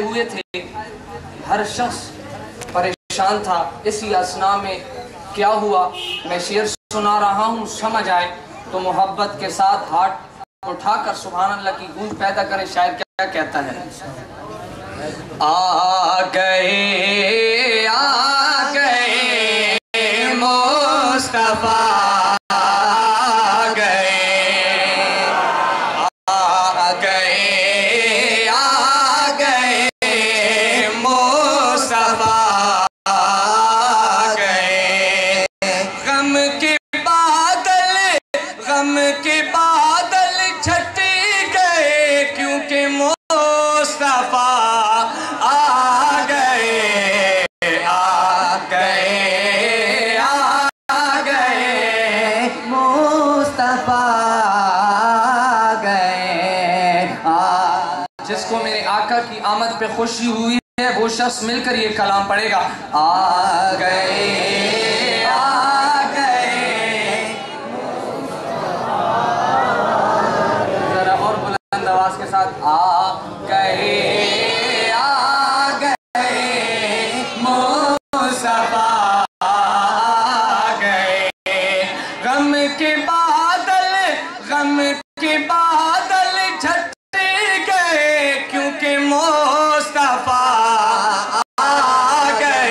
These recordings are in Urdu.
ہوئے تھے، ہر شخص پریشان تھا. اسی اسنا میں کیا ہوا، میں شعر سنا رہا ہوں، سمجھ آئے تو محبت کے ساتھ ہاتھ اٹھا کر سبحان اللہ کی گونج پیدا کریں. شاعر کیا کہتا ہے؟ آ گئے مصطفیٰ جس کو میرے آقا کی آمد پہ خوشی ہوئی ہے وہ شخص مل کر یہ کلام پڑھے گا. آ گئے ذرا اور بلند آواز کے ساتھ آ گئے مصطفیٰ آ گئے. غم کے بادل جھٹ گئے کیونکہ مصطفیٰ آ گئے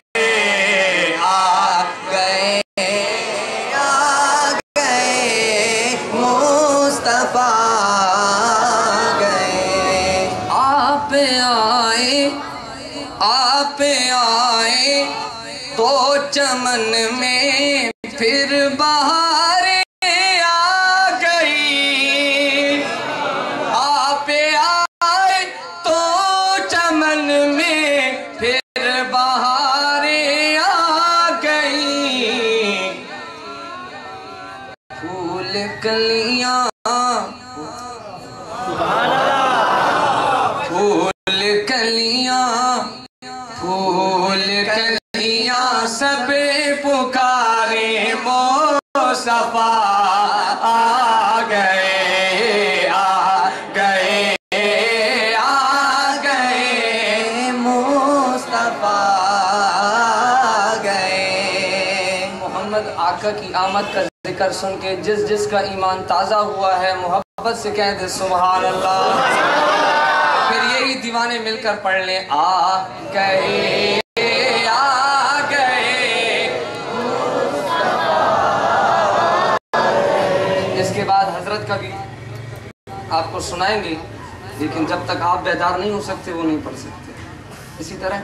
مصطفیٰ آ گئے. آپ آئے تو چمن میں پھر بہاریں آ گئی. آپ آئے تو چمن میں پھر بہاریں آ گئی. پھول کلیاں سب پکارے مصطفیٰ آ گئے مصطفیٰ آ گئے. محمد آقا کی آمد کا ذکر سن کے جس کا ایمان تازہ ہوا ہے محبت سے کہہ دے سبحان اللہ. پھر یہی دیوانے مل کر پڑھ لیں آ گئے کا بھی آپ کو سنائیں گے، لیکن جب تک آپ بیدار نہیں ہو سکتے وہ نہیں پڑھ سکتے. اسی طرح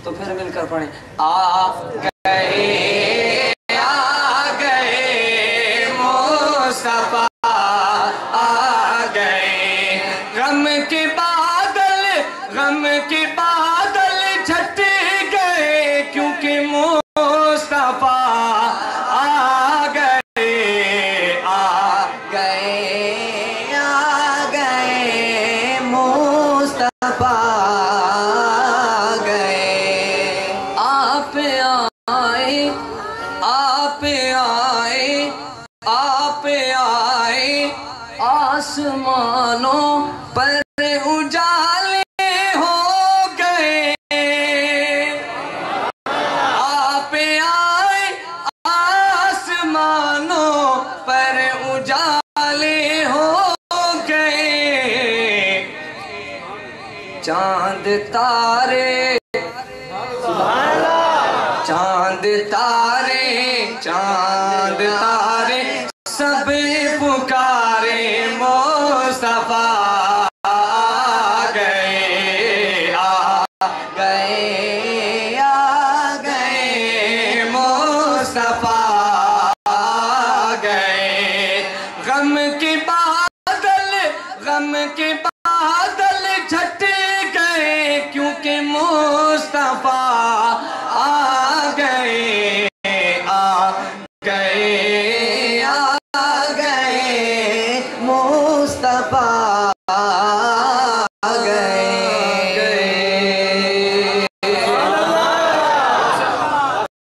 تو پھر مل کر پڑھیں آ گئے مصطفیٰ آ گئے. غم کے بادل جھٹ گئے کیونکہ مصطفیٰ آپ آئے آسمانوں پر اجالے ہو گئے. آپ آئے آسمانوں پر اجالے ہو گئے. چاند تارے سب پکارے مصطفیٰ آ گئے مصطفیٰ آ گئے. غم کے بادل جھٹ